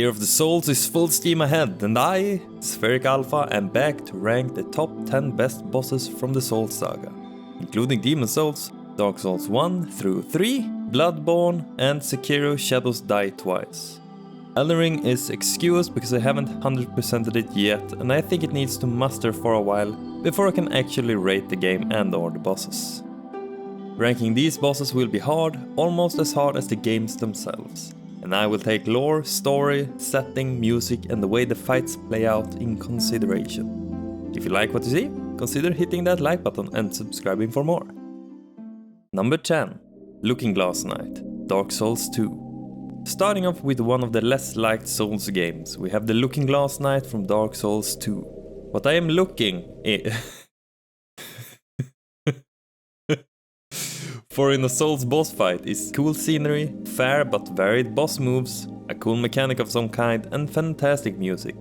Year of the Souls is full steam ahead, and I, SphericAlpha, am back to rank the top 10 best bosses from the Souls saga, including Demon Souls, Dark Souls 1 through 3, Bloodborne, and Sekiro Shadows Die Twice. Elden Ring is excused because I haven't 100%ed it yet, and I think it needs to muster for a while before I can actually rate the game and or the bosses. Ranking these bosses will be hard, almost as hard as the games themselves. And I will take lore, story, setting, music and the way the fights play out in consideration. If you like what you see, consider hitting that like button and subscribing for more. Number 10. Looking Glass Knight, Dark Souls 2. Starting off with one of the less liked Souls games, we have the Looking Glass Knight from Dark Souls 2. What I am looking for in a Souls boss fight is cool scenery, fair but varied boss moves, a cool mechanic of some kind and fantastic music.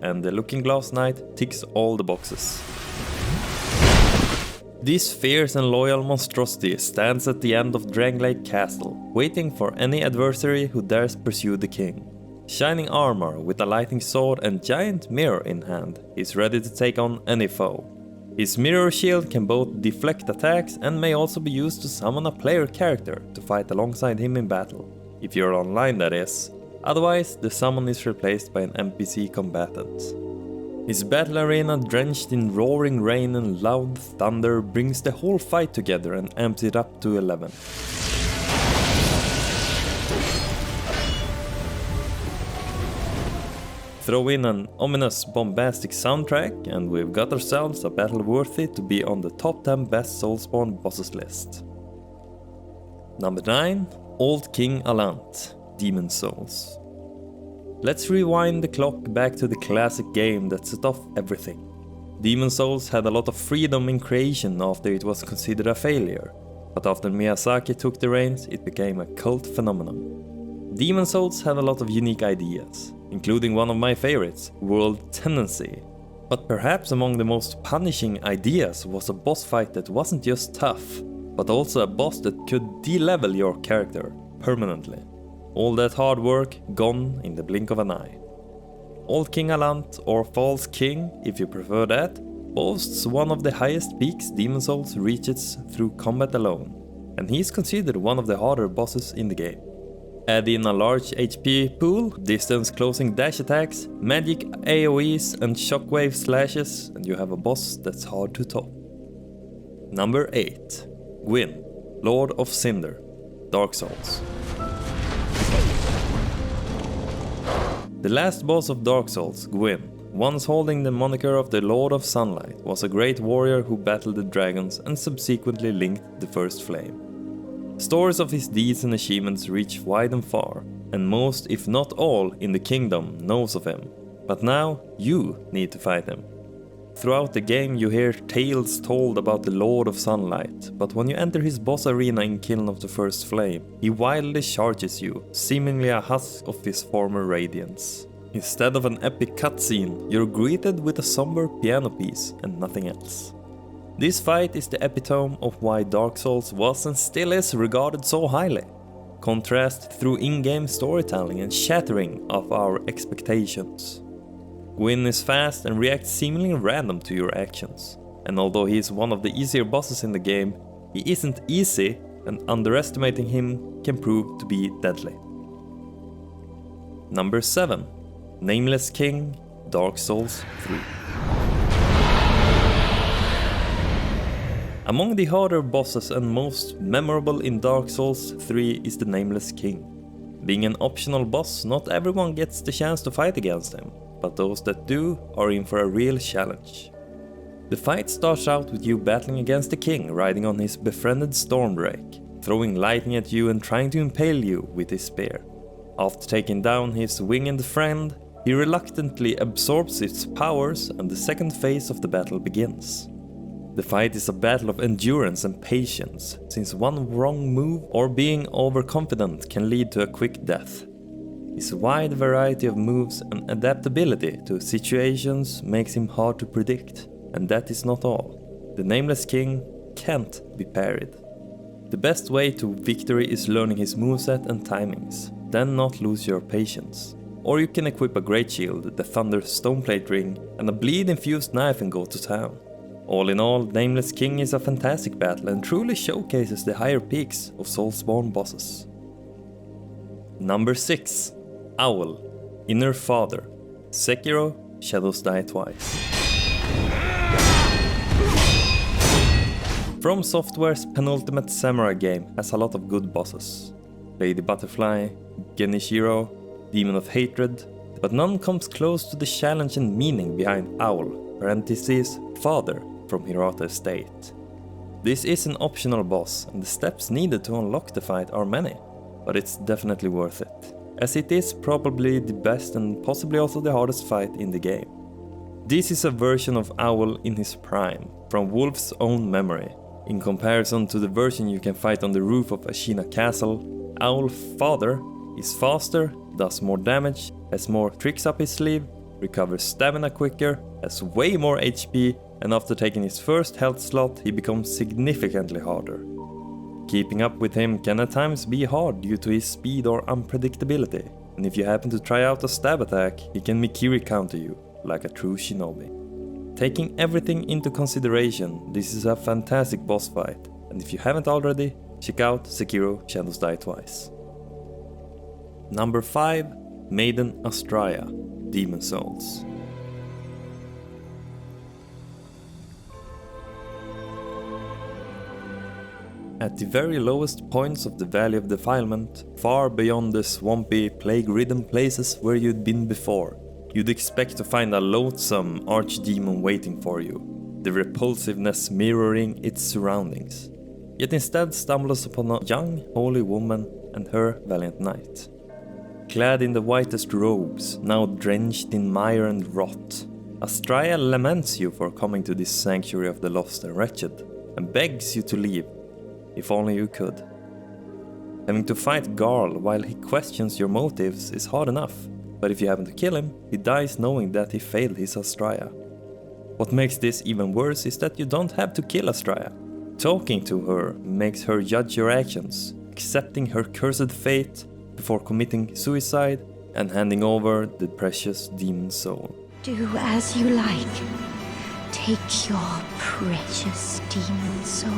And the Looking Glass Knight ticks all the boxes. This fierce and loyal monstrosity stands at the end of Dranglake Castle, waiting for any adversary who dares pursue the king. Shining armor with a lightning sword and giant mirror in hand, he's ready to take on any foe. His mirror shield can both deflect attacks and may also be used to summon a player character to fight alongside him in battle, if you're online that is. Otherwise, the summon is replaced by an NPC combatant. His battle arena drenched in roaring rain and loud thunder brings the whole fight together and amps it up to 11. Throw in an ominous, bombastic soundtrack and we've got ourselves a battle worthy to be on the top 10 best Soulsborne bosses list. Number 9. Old King Allant, Demon Souls. Let's rewind the clock back to the classic game that set off everything. Demon Souls had a lot of freedom in creation after it was considered a failure, but after Miyazaki took the reins, it became a cult phenomenon. Demon Souls had a lot of unique ideas, including one of my favorites, World Tendency. But perhaps among the most punishing ideas was a boss fight that wasn't just tough, but also a boss that could de-level your character permanently. All that hard work gone in the blink of an eye. Old King Allant, or False King if you prefer that, boasts one of the highest peaks Demon Souls reaches through combat alone, and he's considered one of the harder bosses in the game. Add in a large HP pool, distance closing dash attacks, magic AoEs and shockwave slashes, and you have a boss that's hard to top. Number 8. Gwyn, Lord of Cinder, Dark Souls. The last boss of Dark Souls, Gwyn, once holding the moniker of the Lord of Sunlight, was a great warrior who battled the dragons and subsequently linked the First Flame. Stories of his deeds and achievements reach wide and far, and most, if not all, in the kingdom knows of him. But now, you need to fight him. Throughout the game you hear tales told about the Lord of Sunlight, but when you enter his boss arena in Kiln of the First Flame, he wildly charges you, seemingly a husk of his former radiance. Instead of an epic cutscene, you're greeted with a somber piano piece and nothing else. This fight is the epitome of why Dark Souls was and still is regarded so highly. Contrast through in-game storytelling and shattering of our expectations. Gwyn is fast and reacts seemingly random to your actions, and although he is one of the easier bosses in the game, he isn't easy and underestimating him can prove to be deadly. Number 7. Nameless King, Dark Souls 3. Among the harder bosses and most memorable in Dark Souls 3 is the Nameless King. Being an optional boss, not everyone gets the chance to fight against him, but those that do are in for a real challenge. The fight starts out with you battling against the king riding on his befriended Stormdrake, throwing lightning at you and trying to impale you with his spear. After taking down his winged friend, he reluctantly absorbs its powers and the second phase of the battle begins. The fight is a battle of endurance and patience, since one wrong move or being overconfident can lead to a quick death. His wide variety of moves and adaptability to situations makes him hard to predict, and that is not all. The Nameless King can't be parried. The best way to victory is learning his moveset and timings, then not lose your patience. or you can equip a Great Shield, the Thunder Stoneplate Ring, and a Bleed-infused knife and go to town. All in all, Nameless King is a fantastic battle and truly showcases the higher peaks of Soulsborne bosses. Number 6. Owl, Inner Father, Sekiro, Shadows Die Twice. From Software's penultimate samurai game has a lot of good bosses. Lady Butterfly, Genichiro, Demon of Hatred, but none comes close to the challenge and meaning behind Owl, parentheses, Father, from Hirata Estate. This is an optional boss, and the steps needed to unlock the fight are many, but it's definitely worth it, as it is probably the best and possibly also the hardest fight in the game. This is a version of Owl in his prime, from Wolf's own memory. In comparison to the version you can fight on the roof of Ashina Castle, Owl Father is faster, does more damage, has more tricks up his sleeve, recovers stamina quicker, has way more HP, and after taking his first health slot he becomes significantly harder. Keeping up with him can at times be hard due to his speed or unpredictability, and if you happen to try out a stab attack, he can Mikiri counter you, like a true shinobi. Taking everything into consideration, this is a fantastic boss fight, and if you haven't already, check out Sekiro Shadows Die Twice. Number 5. Maiden Astraea, Demon Souls. At the very lowest points of the Valley of Defilement, far beyond the swampy, plague-ridden places where you'd been before, you'd expect to find a loathsome archdemon waiting for you, the repulsiveness mirroring its surroundings. Yet instead stumbles upon a young, holy woman and her valiant knight. Clad in the whitest robes, now drenched in mire and rot, Astraea laments you for coming to this sanctuary of the lost and wretched, and begs you to leave, if only you could. Having to fight Gael while he questions your motives is hard enough, but if you happen to kill him, he dies knowing that he failed his Astraea. What makes this even worse is that you don't have to kill Astraea. Talking to her makes her judge your actions, accepting her cursed fate before committing suicide and handing over the precious demon soul. Do as you like. Take your precious demon soul.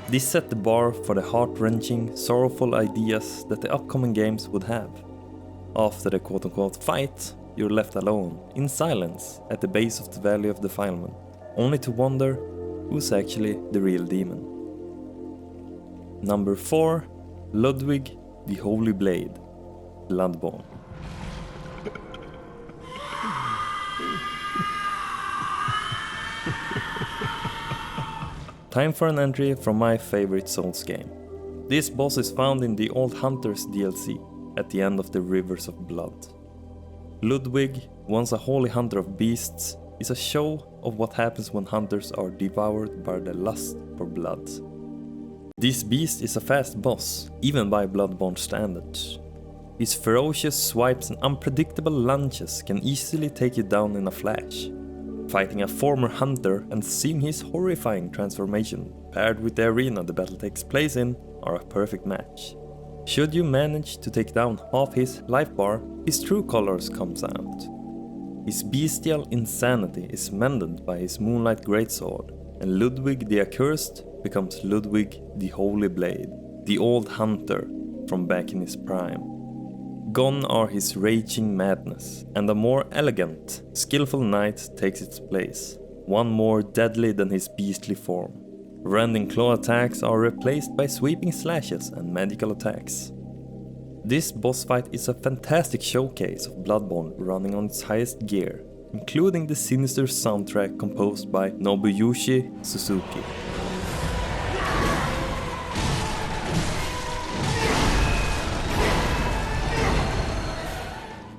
This set the bar for the heart-wrenching, sorrowful ideas that the upcoming games would have. After the quote-unquote fight, you're left alone, in silence, at the base of the Valley of Defilement, only to wonder who's actually the real demon. Number 4. Ludwig, the Holy Blade, Bloodborne. Time for an entry from my favorite Souls game. This boss is found in the Old Hunters DLC, at the end of the Rivers of Blood. Ludwig, once a holy hunter of beasts, is a show of what happens when hunters are devoured by the lust for blood. This beast is a fast boss, even by Bloodborne standards. His ferocious swipes and unpredictable lunges can easily take you down in a flash. Fighting a former hunter and seeing his horrifying transformation paired with the arena the battle takes place in are a perfect match. Should you manage to take down half his life bar, his true colors comes out. His bestial insanity is mended by his Moonlight Greatsword, and Ludwig the Accursed becomes Ludwig the Holy Blade, the old hunter from back in his prime. Gone are his raging madness, and a more elegant, skillful knight takes its place, one more deadly than his beastly form. Rending claw attacks are replaced by sweeping slashes and magical attacks. This boss fight is a fantastic showcase of Bloodborne running on its highest gear, including the sinister soundtrack composed by Nobuyushi Suzuki.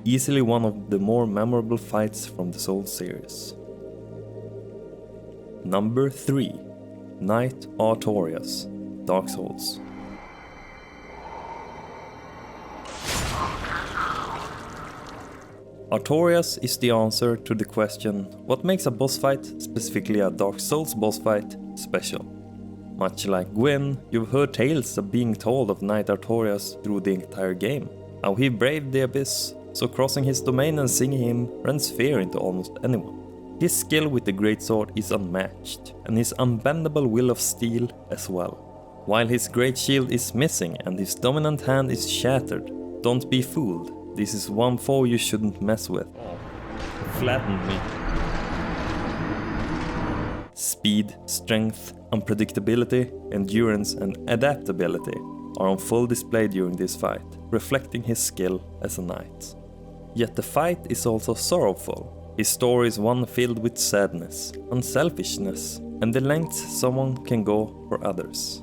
Easily one of the more memorable fights from the Souls series. Number 3. Knight Artorias, Dark Souls. Artorias is the answer to the question, what makes a boss fight, specifically a Dark Souls boss fight, special? Much like Gwyn, you've heard tales of being told of Knight Artorias through the entire game. How he braved the abyss, so crossing his domain and singing him runs fear into almost anyone. His skill with the greatsword is unmatched, and his unbendable will of steel as well. While his great shield is missing and his dominant hand is shattered, don't be fooled, this is one foe you shouldn't mess with. Flattened me. Speed, strength, unpredictability, endurance and adaptability are on full display during this fight, reflecting his skill as a knight. Yet the fight is also sorrowful. His story is one filled with sadness, unselfishness, and the lengths someone can go for others.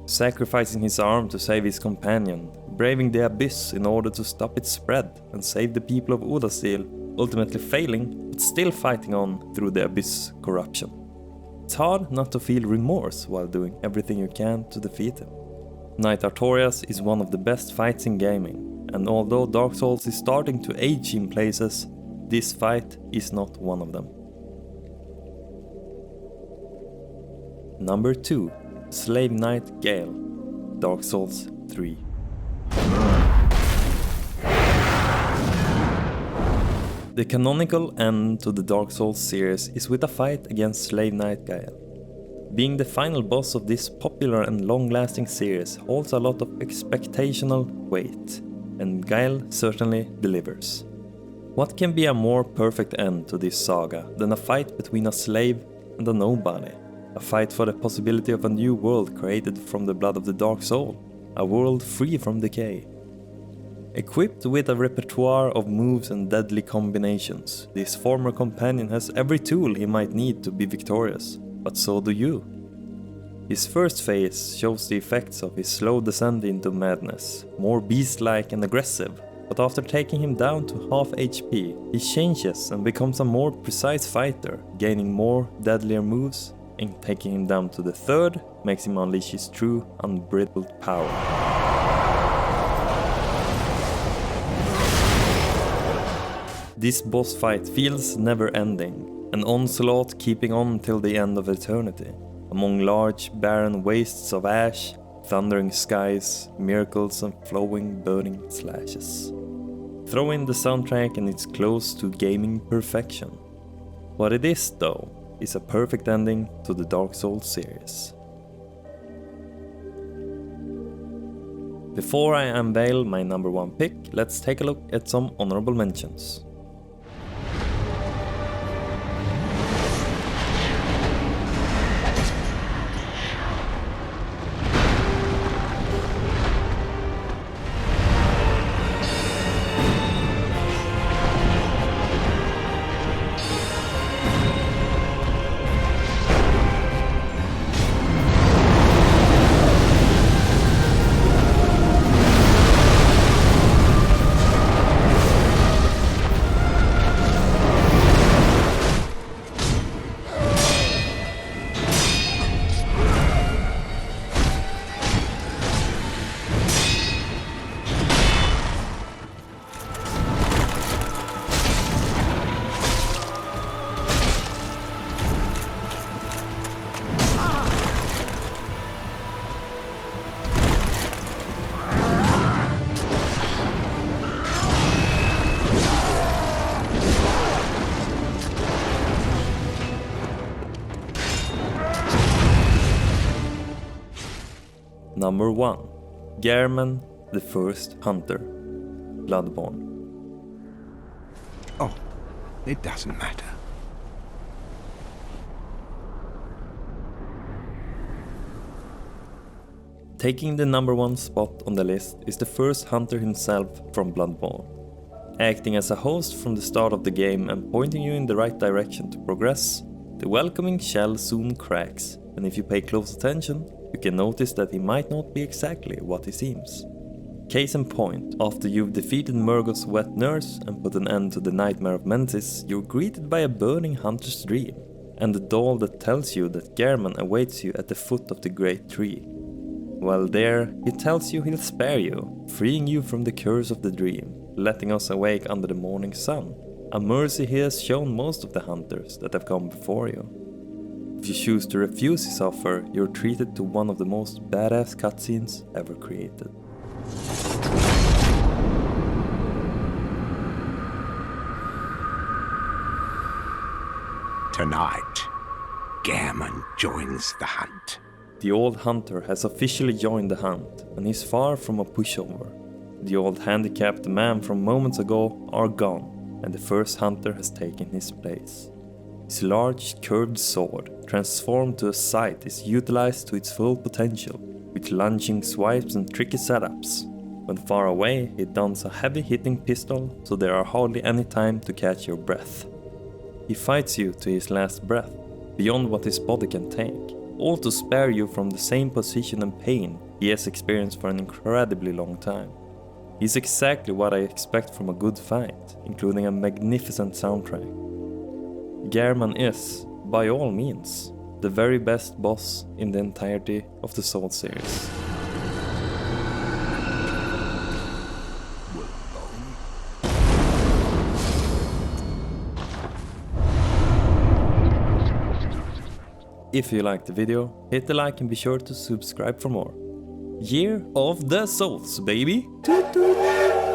Sacrificing his arm to save his companion, braving the abyss in order to stop its spread and save the people of Udastil, ultimately failing, but still fighting on through the abyss corruption. It's hard not to feel remorse while doing everything you can to defeat him. Knight Artorias is one of the best fights in gaming, and although Dark Souls is starting to age in places, this fight is not one of them. Number 2. Slave Knight Gael, Dark Souls 3. The canonical end to the Dark Souls series is with a fight against Slave Knight Gael. Being the final boss of this popular and long-lasting series holds a lot of expectational weight, and Gael certainly delivers. What can be a more perfect end to this saga than a fight between a slave and a nobody? A fight for the possibility of a new world created from the blood of the Dark Soul, a world free from decay. Equipped with a repertoire of moves and deadly combinations, this former companion has every tool he might need to be victorious, but so do you. His first phase shows the effects of his slow descent into madness, more beast-like and aggressive, but after taking him down to half HP, he changes and becomes a more precise fighter, gaining more deadlier moves, and taking him down to the third makes him unleash his true, unbridled power. This boss fight feels never-ending, an onslaught keeping on until the end of eternity, among large, barren wastes of ash, thundering skies, miracles and flowing, burning slashes. Throw in the soundtrack and it's close to gaming perfection. What it is, though, is a perfect ending to the Dark Souls series. Before I unveil my number 1 pick, let's take a look at some honorable mentions. Number 1. Gehrman, the First Hunter, Bloodborne. Oh, it doesn't matter. Taking the number 1 spot on the list is the first hunter himself from Bloodborne, acting as a host from the start of the game and pointing you in the right direction to progress. The welcoming shell soon cracks, and if you pay close attention, you can notice that he might not be exactly what he seems. Case in point, after you've defeated Murgo's wet nurse and put an end to the nightmare of Mensis, you're greeted by a burning hunter's dream, and a doll that tells you that Gehrman awaits you at the foot of the great tree. While there, he tells you he'll spare you, freeing you from the curse of the dream, letting us awake under the morning sun, a mercy he has shown most of the hunters that have come before you. If you choose to refuse his offer, you're treated to one of the most badass cutscenes ever created. Tonight, Gehrman joins the hunt. The old hunter has officially joined the hunt, and he's far from a pushover. The old handicapped man from moments ago are gone, and the first hunter has taken his place. His large, curved sword, transformed to a scythe, is utilized to its full potential, with lunging swipes and tricky setups. When far away, he dons a heavy-hitting pistol, so there are hardly any time to catch your breath. He fights you to his last breath, beyond what his body can take, all to spare you from the same position and pain he has experienced for an incredibly long time. He's exactly what I expect from a good fight, including a magnificent soundtrack. Gehrman is, by all means, the very best boss in the entirety of the Souls series. If you liked the video, hit the like and be sure to subscribe for more. Year of the Souls, baby! Toot toot.